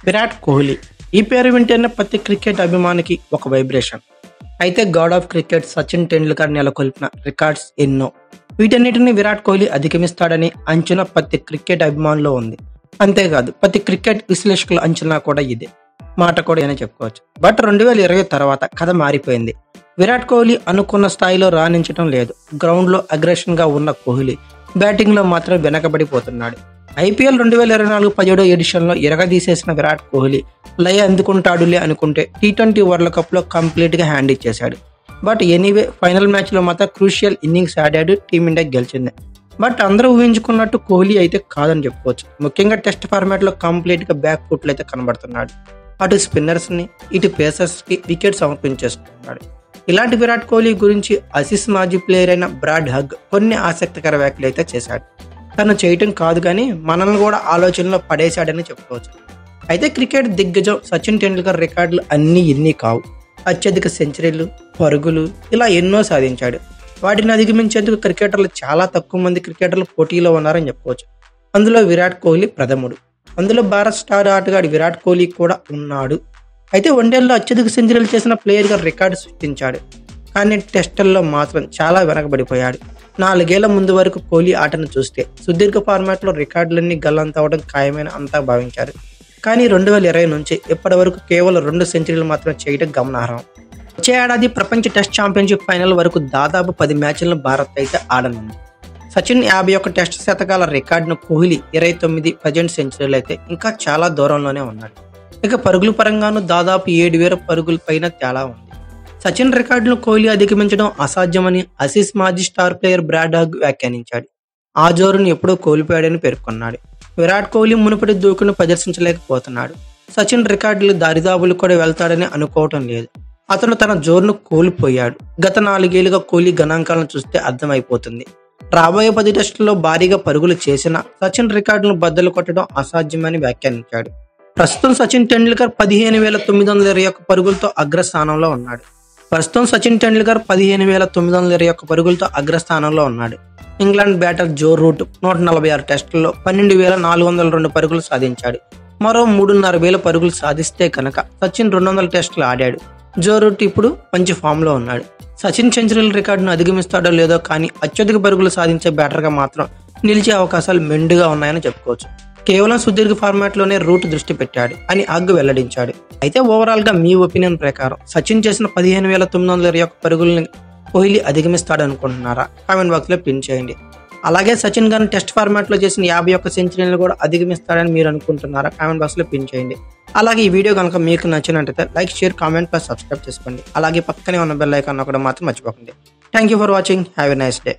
విరాట్ కోహ్లీ ఈ పేరు వింటేనే ప్రతి క్రికెట్ అభిమానికి ఒక వైబ్రేషన్. అయితే god of cricket Sachin Tendulkar నెలకొల్పిన రికార్డ్స్ ఎన్నో. వీటన్నిటిని విరాట్ కోహ్లీ అధిగమిస్తాడని అంచనా ప్రతి క్రికెట్ అభిమానులో ఉంది. అంతేకాదు ప్రతి క్రికెట్ విశ్లేషకుల అంచనా కూడా ఇదే మాట కూడా అని చెప్పుకోవచ్చు. బట్ 2020 తర్వాత కథ మారిపోయింది. విరాట్ కోహ్లీ అనుకున్న స్థాయిలో రాణించడం లేదు. గ్రౌండ్ లో అగ్రెషన్ గా ఉన్న కోహ్లీ బ్యాటింగ్ లో మాత్రం వెనకబడిపోతున్నాడు. ఐపీఎల్ 2024 17వ ఎడిషన్ లో ఎరగదీసేసిన విరాట్ కోహ్లీ లయ అందుకుంటాడులే అనుకుంటే T20 వరల్డ్ కప్ లో కంప్లీట్ గా హ్యాండ్ ఇచ్చేశాడు. బట్ ఎనీవే ఫైనల్ మ్యాచ్ లో మాత్రం క్రూషియల్ ఇన్నింగ్స్ ఆడాడు. టీమిండియా గెలిచింది. బట్ అందరూ ఊహించుకున్నట్టు కోహ్లీ అయితే కాదని చెప్పుకోవచ్చు. ముఖ్యంగా టెస్ట్ ఫార్మాట్ లో కంప్లీట్ గా బ్యాక్ ఫుట్ లో అయితే కనబడుతున్నాడు. అటు స్పిన్నర్స్ ని ఇటు పేసర్స్ కి వికెట్ సమర్పించేస్తున్నాడు. ఇలాంటి విరాట్ కోహ్లీ గురించి ఆసీస్ మాజీ ప్లేయర్ అయిన బ్రాడ్ హగ్ కొన్ని ఆసక్తికర వ్యాఖ్యలు అయితే చేశాడు. తను చేయటం కాదు కానీ మనల్ని కూడా ఆలోచనలో పడేశాడని చెప్పుకోవచ్చు. అయితే క్రికెట్ దిగ్గజం సచిన్ టెండూల్కర్ రికార్డులు అన్నీ ఇన్ని కావు. అత్యధిక సెంచరీలు, పరుగులు ఇలా ఎన్నో సాధించాడు. వాటిని అధిగమించేందుకు క్రికెటర్లు చాలా తక్కువ మంది క్రికెటర్లు పోటీలో ఉన్నారని చెప్పుకోవచ్చు. అందులో విరాట్ కోహ్లీ ప్రథముడు. అందులో భారత్ స్టార్ ఆటగాడు విరాట్ కోహ్లీ కూడా ఉన్నాడు. అయితే వన్డేల్లో అత్యధిక సెంచరీలు చేసిన ప్లేయర్గా రికార్డు సృష్టించాడు. కానీ టెస్టుల్లో మాత్రం చాలా వెనకబడిపోయాడు. 4 ఏళ్ల ముందు వరకు కోహ్లీ ఆటను చూస్తే సుదీర్ఘ ఫార్మాట్లో రికార్డులన్నీ గల్లంతవడం ఖాయమైన అంతా భావించారు. కానీ 2020 నుంచి ఇప్పటి వరకు కేవలం 2 సెంచరీలు మాత్రం చేయడం గమనార్హం. వచ్చే ఏడాది ప్రపంచ టెస్ట్ ఛాంపియన్షిప్ ఫైనల్ వరకు దాదాపు 10 మ్యాచ్లను భారత్ అయితే ఆడనుంది. సచిన్ 51 టెస్ట్ శతకాల రికార్డును కోహ్లీ 29 ప్రజెంట్ సెంచరీలు అయితే ఇంకా చాలా దూరంలోనే ఉన్నాడు. ఇక పరుగుల పరంగాను దాదాపు 7,000 పరుగుల పైన తేడా ఉంది. సచిన్ రికార్డును కోహ్లీ అధిగమించడం అసాధ్యమని ఆసీస్ మాజీ స్టార్ ప్లేయర్ బ్రాడ్ హగ్ వ్యాఖ్యానించాడు. ఆ జోరును ఎప్పుడూ కోల్పోయాడని పేర్కొన్నాడు. విరాట్ కోహ్లీ మునుపటి దూకును ప్రదర్శించలేకపోతున్నాడు. సచిన్ రికార్డులు దారిదాపులు కూడా వెళ్తాడని అనుకోవటం లేదు. అతను తన జోరును కోల్పోయాడు. గత 4 ఏళ్లుగా కోహ్లీ గణాంకాలను చూస్తే అర్థమైపోతుంది. రాబోయే 10 టెస్టుల్లో భారీగా పరుగులు చేసినా సచిన్ రికార్డును బద్దలు కొట్టడం అసాధ్యమని వ్యాఖ్యానించాడు. ప్రస్తుతం సచిన్ టెండూల్కర్ 15,921 పరుగులతో అగ్రస్థానంలో ఉన్నాడు. ఇంగ్లాండ్ బ్యాటర్ జో రూట్ 146 టెస్టుల్లో 12,402 పరుగులు సాధించాడు. మరో 3,500 పరుగులు సాధిస్తే కనుక సచిన్ 200 టెస్టులు ఆడాడు. జో రూట్ ఇప్పుడు మంచి ఫామ్ లో ఉన్నాడు. సచిన్ సెంచరీల రికార్డును అధిగమిస్తాడో లేదో కానీ అత్యధిక పరుగులు సాధించే బ్యాటర్గా మాత్రం నిలిచే అవకాశాలు మెండుగా ఉన్నాయని చెప్పుకోవచ్చు. కేవలం సుదీర్ఘ ఫార్మాట్ లోనే రూట్ దృష్టి పెట్టాడు అని హగ్ వెల్లడించాడు. అయితే ఓవరాల్ గా మీ ఒపీనియన్ ప్రకారం సచిన్ చేసిన 15,921 పరుగుల్ని కోహ్లీ అధిగమిస్తాడు అనుకుంటున్నారా? కామెంట్ బాక్స్ లో పిన్ చేయండి. అలాగే సచిన్ గారు టెస్ట్ ఫార్మాట్ లో చేసిన 51 సెంచరీలను కూడా అధిగమిస్తాడని మీరు అనుకుంటున్నారా? కామెంట్ బాక్స్ లో పిన్ చేయండి. అలాగే ఈ వీడియో కనుక మీకు నచ్చినట్లయితే like, share, comment plus subscribe చేసుకోండి. అలాగే పక్కనే ఉన్న బెల్ ఐకాన్ నొక్కడం మాత్రం మర్చిపోకండి. Thank you for watching. Have a nice day.